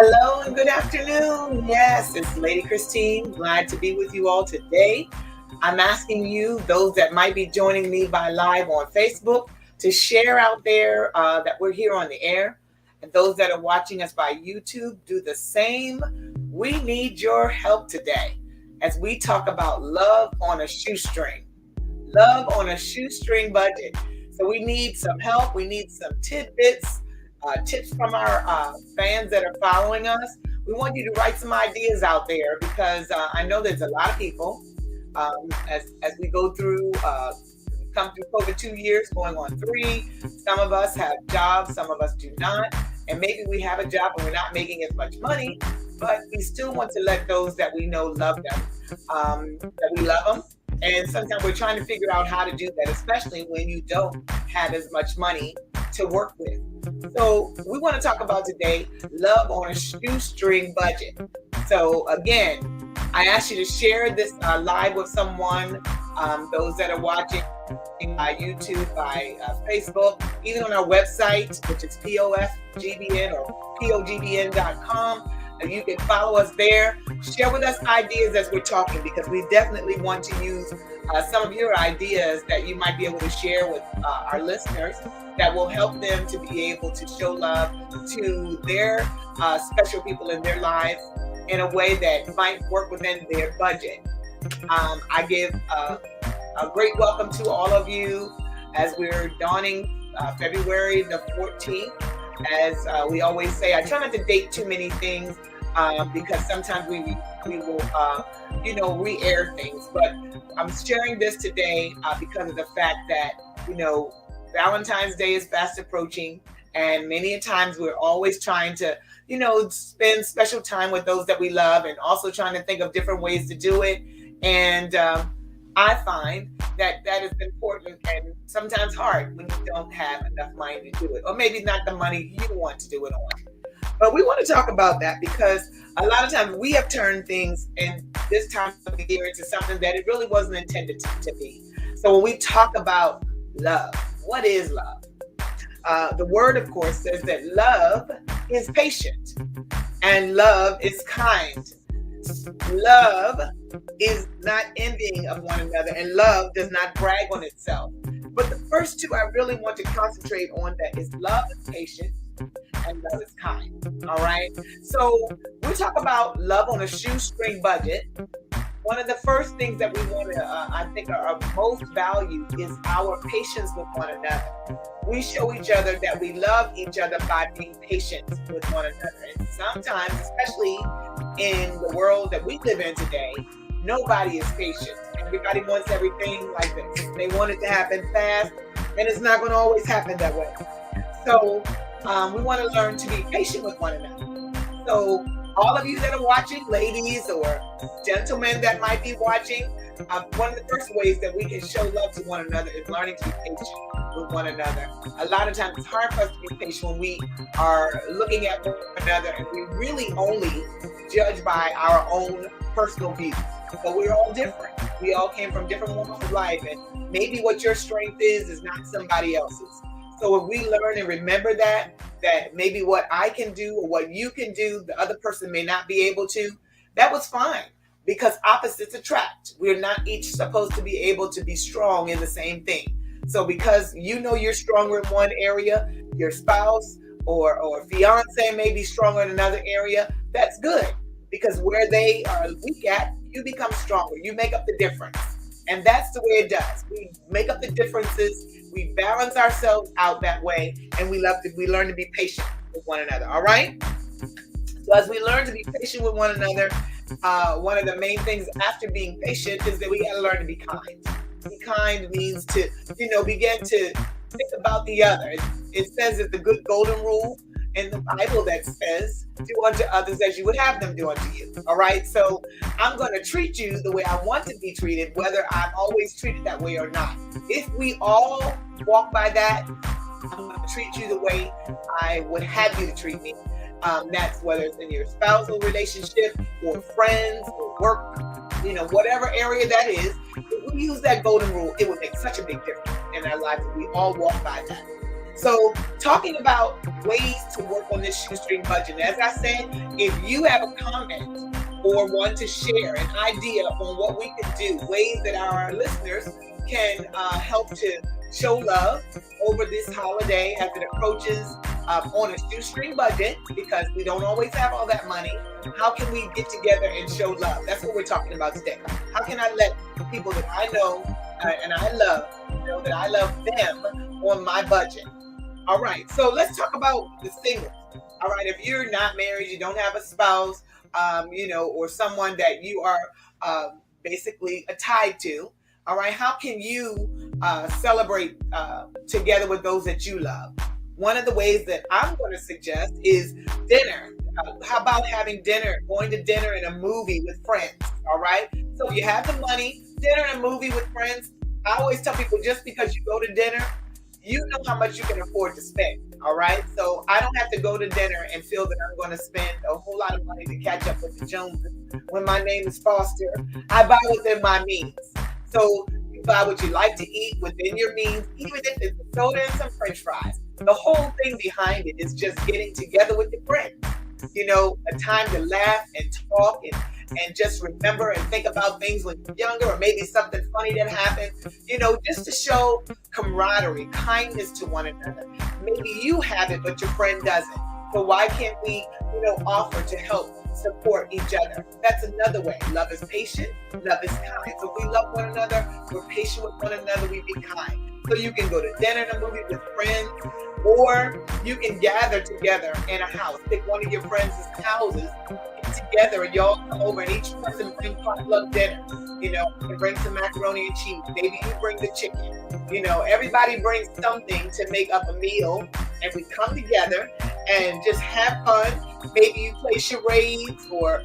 Hello and good afternoon. Yes, it's Lady Christine. Glad to be with you all today. I'm asking you, those that might be joining me by live on Facebook, to share out there that we're here on the air. And those that are watching us by YouTube, do the same. We need your help today as we talk about love on a shoestring. Love on a shoestring budget. So we need some help. We need some tidbits, tips from our fans that are following us. We want you to write some ideas out there because I know there's a lot of people as we go through, come through COVID 2 years, going on 3. Some of us have jobs, some of us do not. And maybe we have a job and we're not making as much money, but we still want to let those that we know love them, that we love them. And sometimes we're trying to figure out how to do that, especially when you don't have as much money to work with. So we want to talk about today, love on a shoestring budget. So again, I ask you to share this live with someone, those that are watching by YouTube, by Facebook, even on our website, which is POFGBN or POGBN.com. You can follow us there. Share with us ideas as we're talking, because we definitely want to use some of your ideas that you might be able to share with our listeners that will help them to be able to show love to their special people in their lives in a way that might work within their budget. I give a great welcome to all of you as we're dawning February the 14th. As we always say, I try not to date too many things because sometimes we will, re-air things. But I'm sharing this today because of the fact that, Valentine's Day is fast approaching. And many a times we're always trying to, spend special time with those that we love, and also trying to think of different ways to do it. And I find that is important and sometimes hard when you don't have enough money to do it, or maybe not the money you want to do it on. But we want to talk about that because a lot of times we have turned things in this time of the year into something that it really wasn't intended to be. So when we talk about love, what is love? The word, of course, says that love is patient and love is kind. Love is not envying of one another, and love does not brag on itself. But the first two I really want to concentrate on, that is love is patient and love is kind. All right. So we talk about love on a shoestring budget. One of the first things that we want to, I think, are most valued is our patience with one another. We show each other that we love each other by being patient with one another. And sometimes, especially in the world that we live in today, nobody is patient. Everybody wants everything like this. They want it to happen fast, and it's not going to always happen that way. So we want to learn to be patient with one another. So all of you that are watching, ladies or gentlemen that might be watching, one of the first ways that we can show love to one another is learning to be patient with one another. A lot of times it's hard for us to be patient when we are looking at one another and we really only judge by our own personal views. But we're all different. We all came from different walks of life, and maybe what your strength is not somebody else's. So if we learn and remember that maybe what I can do or what you can do, the other person may not be able to, that was fine, because opposites attract. We're not each supposed to be able to be strong in the same thing. So because you're stronger in one area, your spouse or fiance may be stronger in another area, that's good, because where they are weak at, you become stronger. You make up the difference. And that's the way it does. We make up the differences. We balance ourselves out that way, and we learn to be patient with one another. All right. So as we learn to be patient with one another, one of the main things after being patient is that we got to learn to be kind. Be kind means to, begin to think about the other. It says that the good golden rule in the Bible that says, do unto others as you would have them do unto you. All right. So I'm going to treat you the way I want to be treated, whether I'm always treated that way or not. If we all walk by that, I'm going to treat you the way I would have you to treat me. That's whether it's in your spousal relationship or friends or work, whatever area that is. If we use that golden rule, it would make such a big difference in our lives if we all walk by that. So, talking about ways to work on this shoestring budget. As I said, if you have a comment or want to share an idea on what we can do, ways that our listeners can help to show love over this holiday as it approaches on a shoestring budget, because we don't always have all that money. How can we get together and show love? That's what we're talking about today. How can I let people that I know and I love know that I love them on my budget? All right, so let's talk about the singles. All right, if you're not married, you don't have a spouse, or someone that you are basically tied to. All right, how can you celebrate together with those that you love? One of the ways that I'm going to suggest is dinner. How about having dinner, going to dinner and a movie with friends? All right, so if you have the money, dinner and a movie with friends. I always tell people, just because you go to dinner, you know how much you can afford to spend. All right. So I don't have to go to dinner and feel that I'm going to spend a whole lot of money to catch up with the Joneses. When my name is Foster, I buy within my means. So you buy what you like to eat within your means, even if it's a soda and some French fries. The whole thing behind it is just getting together with your friends. A time to laugh and talk and just remember and think about things when you're younger, or maybe something funny that happened, just to show camaraderie, kindness to one another. Maybe you have it, but your friend doesn't. So why can't we, offer to help support each other? That's another way. Love is patient, love is kind. So if we love one another, we're patient with one another, we be kind. So you can go to dinner and a movie with friends, or you can gather together in a house. Pick one of your friends' houses, get together, and y'all come over, and each person bring potluck dinner. And bring some macaroni and cheese. Maybe you bring the chicken. Everybody brings something to make up a meal, and we come together and just have fun. Maybe you play charades or,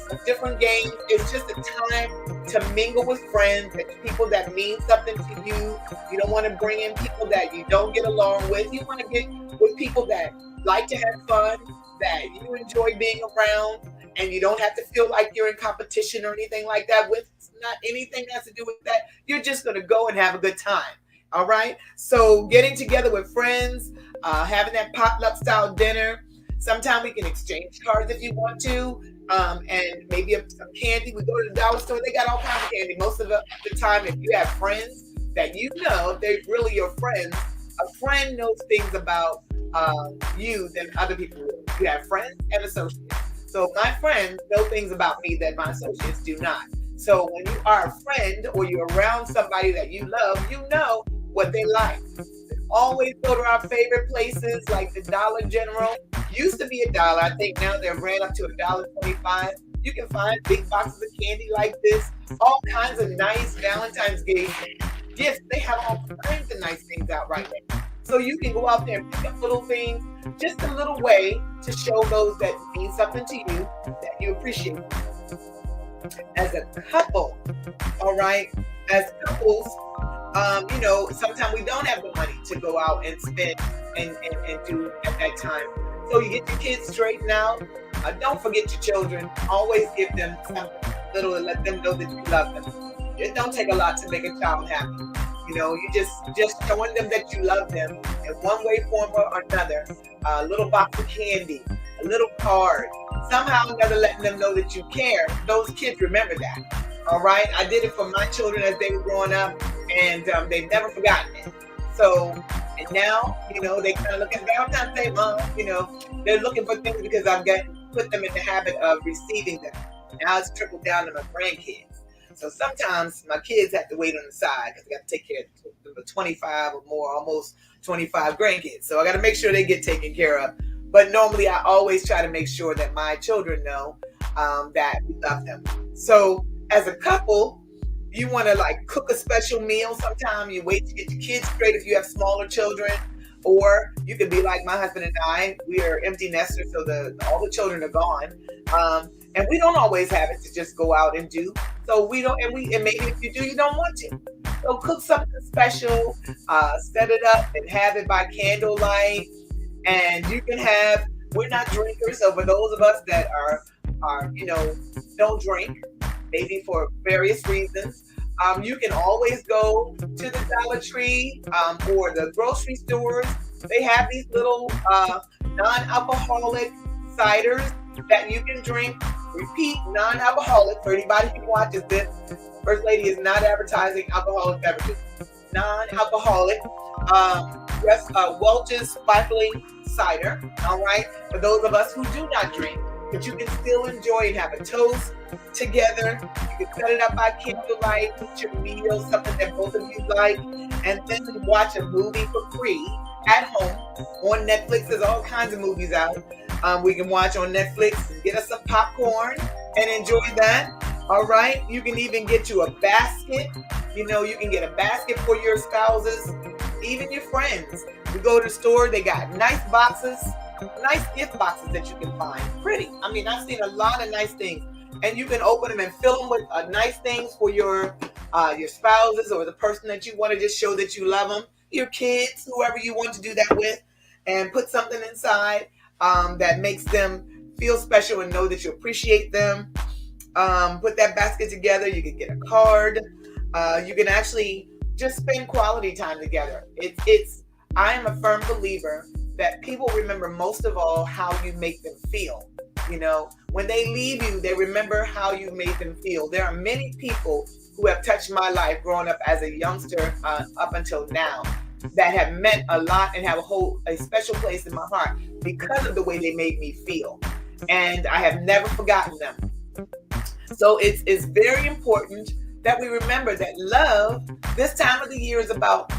some different games. It's just a time to mingle with friends and people that mean something to you. You don't want to bring in people that you don't get along with. You want to get with people that like to have fun, that you enjoy being around, and you don't have to feel like you're in competition or anything like that with. It's not anything that has to do with that. You're just going to go and have a good time. All right. So getting together with friends, having that potluck style dinner. Sometimes we can exchange cards if you want to, and maybe some candy. We go to the dollar store. They got all kinds of candy. Most of the time, if you have friends that they're really your friends, a friend knows things about you than other people will. You have friends and associates. So my friends know things about me that my associates do not. So when you are a friend or you're around somebody that you love, you know what they like. Always go to our favorite places like the Dollar General. Used to be $1. I think now they've ran up to $1.25. You can find big boxes of candy like this. All kinds of nice Valentine's Day gifts. They have all kinds of nice things out right now. So you can go out there and pick up little things, just a little way to show those that mean something to you, that you appreciate. As a couple, all right, as couples, sometimes we don't have the money to go out and spend and do at that time. So you get your kids straightened out. Don't forget your children. Always give them something little and let them know that you love them. It don't take a lot to make a child happy. You just showing them that you love them in one way, form, or another. A little box of candy, a little card, somehow or another letting them know that you care. Those kids remember that. All right. I did it for my children as they were growing up, and they've never forgotten it. So, and now, they kind of look at Valentine's Day, Mom, they're looking for things because I've put them in the habit of receiving them. Now it's trickled down to my grandkids. So sometimes my kids have to wait on the side because I got to take care of the 25 or more, almost 25 grandkids. So I got to make sure they get taken care of. But normally I always try to make sure that my children know that we love them. So as a couple, you want to cook a special meal. Sometimes you wait to get your kids straight if you have smaller children. Or you could be like my husband and I. We are empty nesters, so all the children are gone. And we don't always have it to just go out and do. So we don't, and maybe if you do, you don't want to. So cook something special, set it up and have it by candlelight. And you can have, we're not drinkers, so for those of us that are don't drink, maybe for various reasons, You can always go to the Dollar Tree or the grocery stores. They have these little non-alcoholic ciders that you can drink. Repeat, non-alcoholic. For anybody who watches this, First Lady is not advertising alcoholic beverages. Non-alcoholic. Welch's Sparkling Cider. All right, for those of us who do not drink, but you can still enjoy and have a toast together. You can set it up by candlelight, eat your meal, something that both of you like, and then watch a movie for free at home on Netflix. There's all kinds of movies out. We can watch on Netflix, get us some popcorn and enjoy that. All right. You can even get you a basket. You can get a basket for your spouses, even your friends. We go to the store, they got nice boxes, nice gift boxes that you can find. Pretty. I mean, I've seen a lot of nice things. And you can open them and fill them with nice things for your spouses or the person that you want to just show that you love them, your kids, whoever you want to do that with, and put something inside that makes them feel special and know that you appreciate them. Put that basket together. You can get a card. You can actually just spend quality time together. I am a firm believer that people remember most of all how you make them feel. When they leave you, they remember how you made them feel. There are many people who have touched my life growing up as a youngster up until now that have meant a lot and have a special place in my heart because of the way they made me feel. And I have never forgotten them. So it's very important that we remember that love this time of the year is about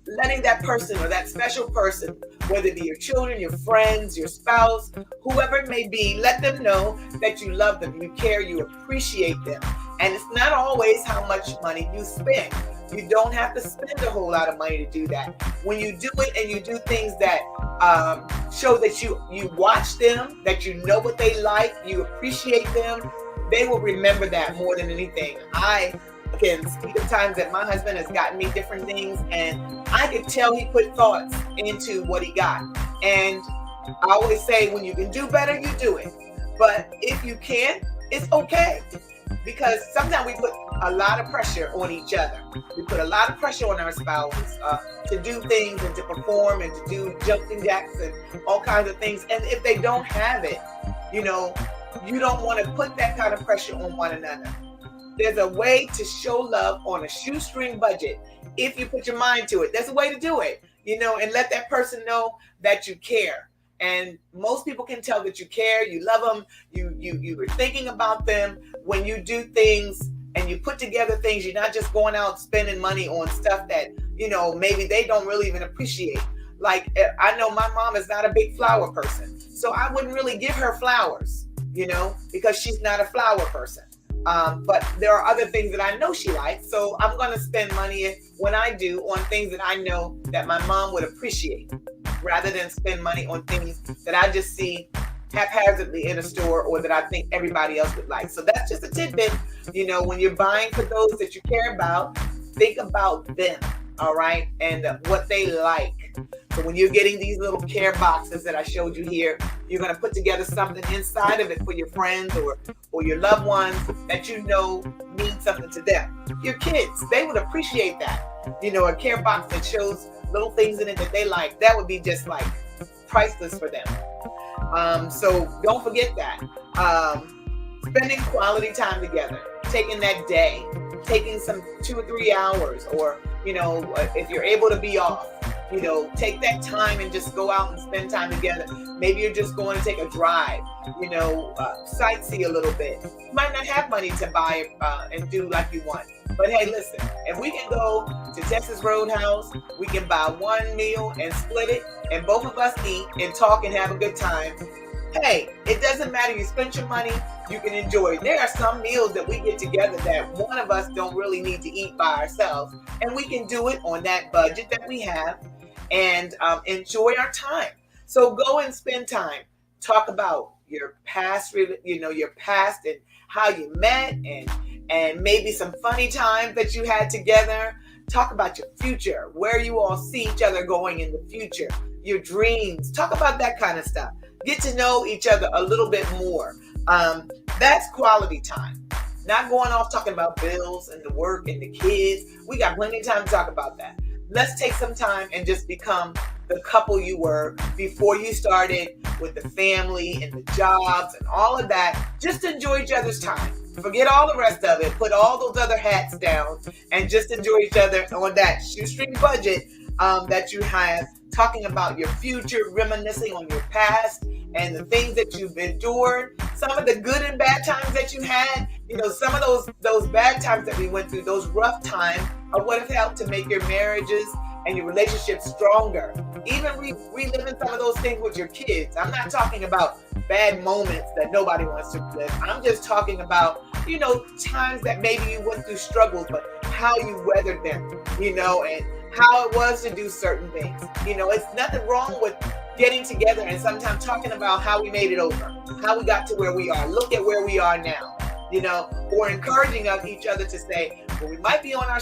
letting that person or that special person, whether it be your children, your friends, your spouse, whoever it may be, let them know that you love them, you care, you appreciate them. And it's not always how much money you spend. You don't have to spend a whole lot of money to do that. When you do it and you do things that show that you watch them, that you know what they like, you appreciate them, they will remember that more than anything. I can speak of times that my husband has gotten me different things, and I could tell he put thoughts into what he got. And I always say, when you can do better, you do it. But if you can't, it's okay. Because sometimes we put a lot of pressure on each other. We put a lot of pressure on our spouses to do things and to perform and to do jumping jacks and all kinds of things. And if they don't have it, you don't want to put that kind of pressure on one another. There's a way to show love on a shoestring budget if you put your mind to it. There's a way to do it, and let that person know that you care. And most people can tell that you care, you love them, you were thinking about them when you do things and you put together things. You're not just going out spending money on stuff that, maybe they don't really even appreciate. Like, I know my mom is not a big flower person, so I wouldn't really give her flowers, because she's not a flower person. But there are other things that I know she likes, so I'm going to spend money when I do on things that I know that my mom would appreciate, rather than spend money on things that I just see haphazardly in a store or that I think everybody else would like. So that's just a tidbit. When you're buying for those that you care about, think about them, all right, and what they like. So when you're getting these little care boxes that I showed you here, you're going to put together something inside of it for your friends or your loved ones that mean something to them. Your kids, they would appreciate that. A care box that shows little things in it that they like, that would be just like priceless for them. So don't forget that. Spending quality time together, taking that day, taking some 2 or 3 hours, or, if you're able to be off, take that time and just go out and spend time together. Maybe you're just going to take a drive, sightsee a little bit. You might not have money to buy and do like you want. But hey, listen, if we can go to Texas Roadhouse, we can buy one meal and split it, and both of us eat and talk and have a good time. Hey, it doesn't matter. You spend your money, you can enjoy. There are some meals that we get together that one of us don't really need to eat by ourselves, and we can do it on that budget that we have and enjoy our time. So go and spend time. Talk about your past, your past and how you met, and maybe some funny times that you had together. Talk about your future, where you all see each other going in the future, your dreams. Talk about that kind of stuff. Get to know each other a little bit more. That's quality time. Not going off talking about bills and the work and the kids. We got plenty of time to talk about that. Let's take some time and just become the couple you were before you started with the family and the jobs and all of that. Just enjoy each other's time. Forget all the rest of it. Put all those other hats down and just enjoy each other on that shoestring budget that you have, talking about your future, reminiscing on your past and the things that you've endured, some of the good and bad times that you had. Some of those bad times that we went through, those rough times, are what have helped to make your marriages and your relationships stronger. Even reliving some of those things with your kids. I'm not talking about bad moments that nobody wants to live. I'm just talking about, times that maybe you went through struggles, but how you weathered them, and how it was to do certain things. It's nothing wrong with getting together and sometimes talking about how we made it over, how we got to where we are. Look at where we are now, or encouraging of each other to say, well, we might be on our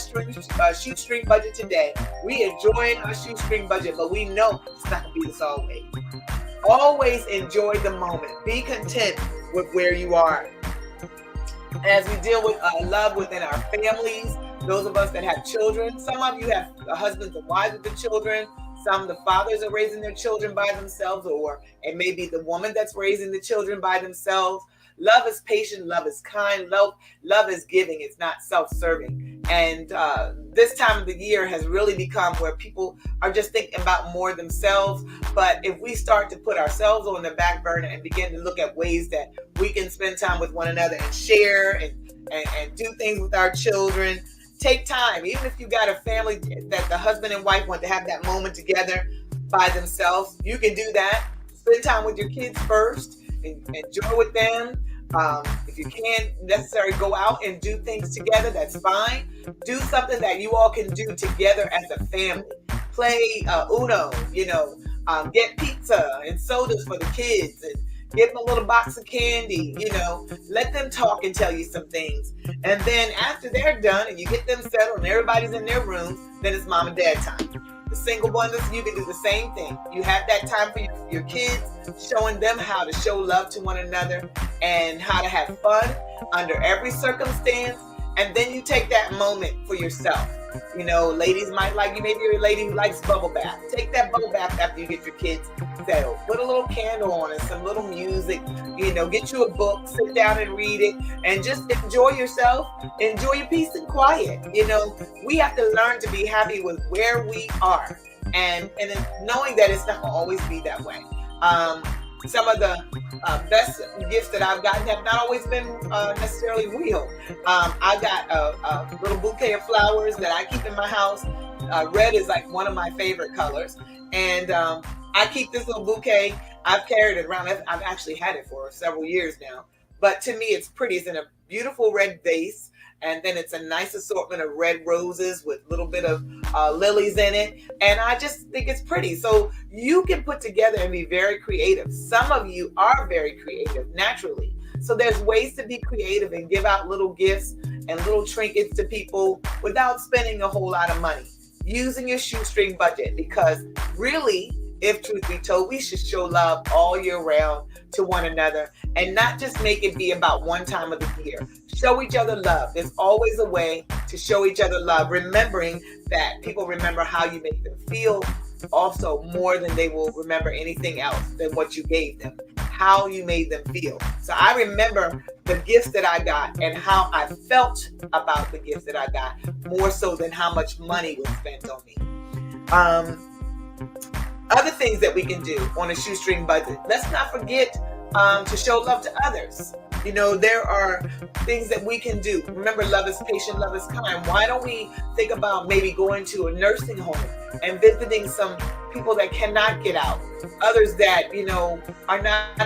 shoestring budget today. We enjoying our shoestring budget, but we know it's not going to be this always. Always enjoy the moment. Be content with where you are. As we deal with love within our families, those of us that have children, some of you have husbands and wives with the children. Some of the fathers are raising their children by themselves, or it may be the woman that's raising the children by themselves. Love is patient. Love is kind. Love is giving. It's not self-serving. And this time of the year has really become where people are just thinking about more themselves. But if we start to put ourselves on the back burner and begin to look at ways that we can spend time with one another and share and do things with our children, take time. Even if you got a family that the husband and wife want to have that moment together by themselves, you can do that. Spend time with your kids first and enjoy with them. If you can't necessarily go out and do things together, that's fine. Do something that you all can do together as a family. Play Uno, get pizza and sodas for the kids, and give them a little box of candy, let them talk and tell you some things. And then after they're done and you get them settled and everybody's in their room, then it's mom and dad time. The single ones, you can do the same thing. You have that time for your kids, showing them how to show love to one another and how to have fun under every circumstance. And then you take that moment for yourself. Ladies might like, you may be a lady who likes bubble bath. Take that bubble bath after you get your kids settled. Put a little candle on and some little music. Get you a book, sit down and read it, and just enjoy yourself. Enjoy your peace and quiet. We have to learn to be happy with where we are, and then knowing that it's not going to always be that way. Some of the best gifts that I've gotten have not always been necessarily real. I got a little bouquet of flowers that I keep in my house. Red is like one of my favorite colors. And I keep this little bouquet. I've carried it around. I've actually had it for several years now. But to me, it's pretty. It's in a beautiful red vase. And then it's a nice assortment of red roses with a little bit of lilies in it. And I just think it's pretty. So you can put together and be very creative. Some of you are very creative naturally. So there's ways to be creative and give out little gifts and little trinkets to people without spending a whole lot of money. Using your shoestring budget, because really, if truth be told, we should show love all year round to one another and not just make it be about one time of the year. Show each other love. There's always a way to show each other love, remembering that people remember how you make them feel also more than they will remember anything else than what you gave them, how you made them feel. So I remember the gifts that I got and how I felt about the gifts that I got more so than how much money was spent on me. Other things that we can do on a shoestring budget. Let's not forget to show love to others. There are things that we can do. Remember, love is patient, love is kind. Why don't we think about maybe going to a nursing home and visiting some people that cannot get out, others that, are not.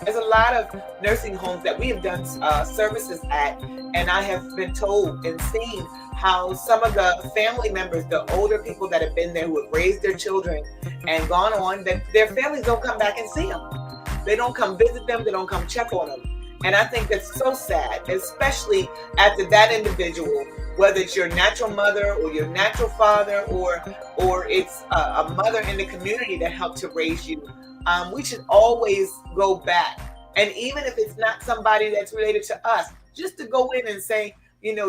There's a lot of nursing homes that we have done services at, and I have been told and seen how some of the family members, the older people that have been there who have raised their children and gone on, that their families don't come back and see them. They don't come visit them. They don't come check on them. And I think that's so sad, especially after that individual, whether it's your natural mother or your natural father, or it's a mother in the community that helped to raise you. We should always go back. And even if it's not somebody that's related to us, just to go in and say,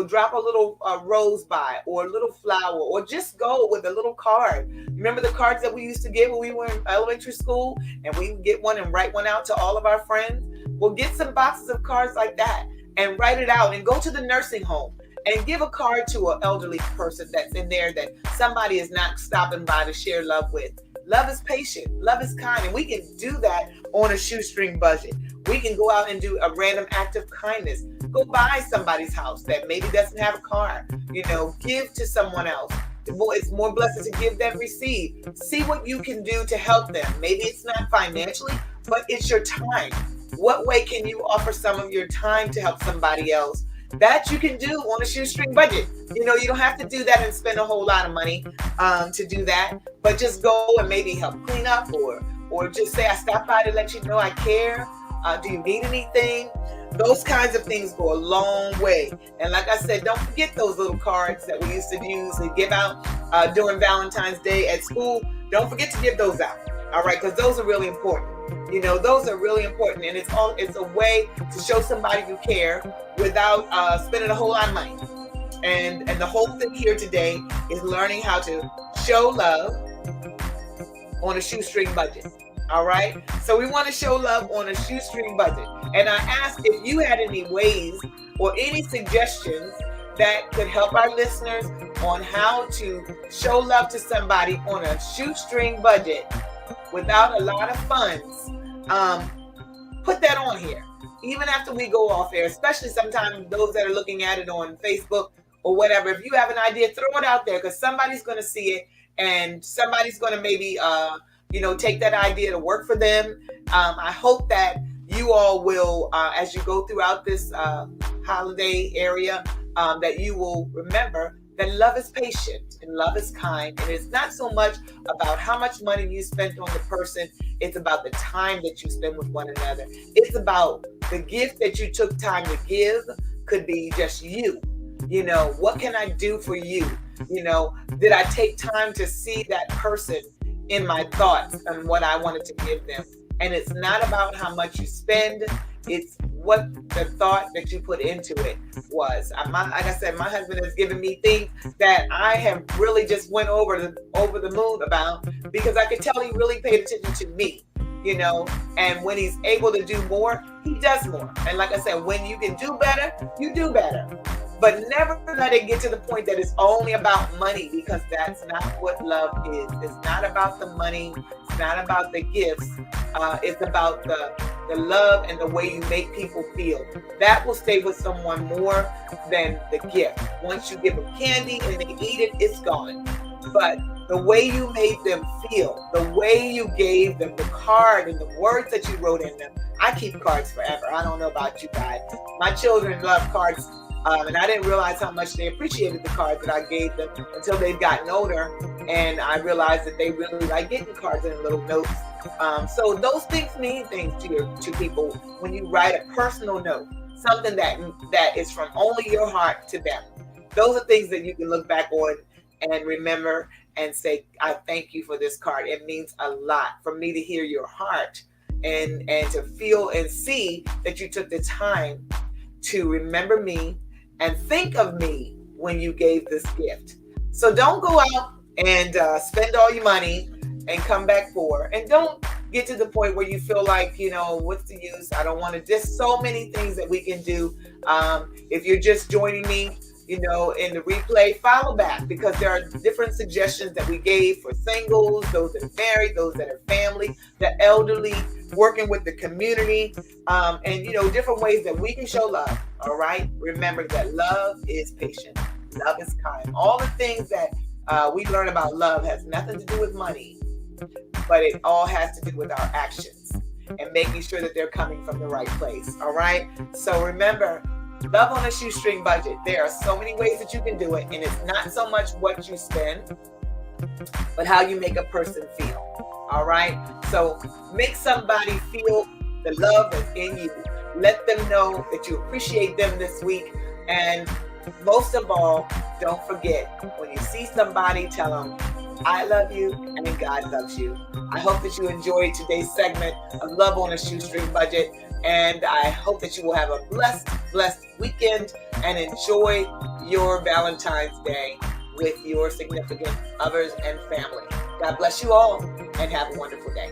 drop a little rose by, or a little flower, or just go with a little card. Remember the cards that we used to get when we were in elementary school, and we would get one and write one out to all of our friends? Well, get some boxes of cards like that and write it out, and go to the nursing home and give a card to an elderly person that's in there that somebody is not stopping by to share love with. Love is patient. Love is kind. And we can do that on a shoestring budget. We can go out and do a random act of kindness. Go buy somebody's house that maybe doesn't have a car. Give to someone else. It's more blessed to give than receive. See what you can do to help them. Maybe it's not financially, but it's your time. What way can you offer some of your time to help somebody else? That you can do on a shoestring budget. You don't have to do that and spend a whole lot of money to do that, but just go and maybe help clean up, or just say, I stopped by to let you know I care. Do you need anything? Those kinds of things go a long way. And like I said, don't forget those little cards that we used to use and give out during Valentine's Day at school. Don't forget to give those out. All right, because those are really important. Those are really important, and it's a way to show somebody you care without spending a whole lot of money. And the whole thing here today is learning how to show love on a shoestring budget. All right, so we want to show love on a shoestring budget. And I asked if you had any ways or any suggestions that could help our listeners on how to show love to somebody on a shoestring budget without a lot of funds. Put that on here, even after we go off air, especially sometimes those that are looking at it on Facebook or whatever. If you have an idea, throw it out there, because somebody's going to see it, and somebody's going to maybe, take that idea to work for them. I hope that you all will, as you go throughout this holiday area, that you will remember that love is patient and love is kind. And it's not so much about how much money you spent on the person. It's about the time that you spend with one another. It's about the gift that you took time to give. Could be just you. What can I do for you? Did I take time to see that person in my thoughts and what I wanted to give them? And it's not about how much you spend. It's what the thought that you put into it was. Like I said, my husband has given me things that I have really just went over the moon about, because I could tell he really paid attention to me, and when he's able to do more, he does more. And like I said, when you can do better, you do better. But never let it get to the point that it's only about money, because that's not what love is. It's not about the money. It's not about the gifts. It's about the love and the way you make people feel. That will stay with someone more than the gift. Once you give them candy and they eat it, it's gone. But the way you made them feel, the way you gave them the card and the words that you wrote in them. I keep cards forever. I don't know about you guys. My children love cards. And I didn't realize how much they appreciated the cards that I gave them until they've gotten older. And I realized that they really like getting cards and little notes. So those things mean things to people when you write a personal note, something that is from only your heart to them. Those are things that you can look back on and remember and say, I thank you for this card. It means a lot for me to hear your heart and to feel and see that you took the time to remember me and think of me when you gave this gift. So don't go out and spend all your money and come back poor. And don't get to the point where you feel like, what's the use? I don't want to. There's so many things that we can do. If you're just joining me, in the replay, follow back, because there are different suggestions that we gave for singles, those that are married, those that are family, the elderly, working with the community, and different ways that we can show love. All right. Remember that love is patient. Love is kind. All the things that we learn about love has nothing to do with money, but it all has to do with our actions and making sure that they're coming from the right place. All right. So remember, love on a shoestring budget. There are so many ways that you can do it, and it's not so much what you spend, but how you make a person feel. All right. So make somebody feel the love that's in you. Let them know that you appreciate them this week. And most of all, don't forget, when you see somebody, tell them, I love you and God loves you. I hope that you enjoyed today's segment of Love on a Shoestring Budget. And I hope that you will have a blessed blessed weekend and enjoy your Valentine's Day with your significant others and family. God bless you all and have a wonderful day.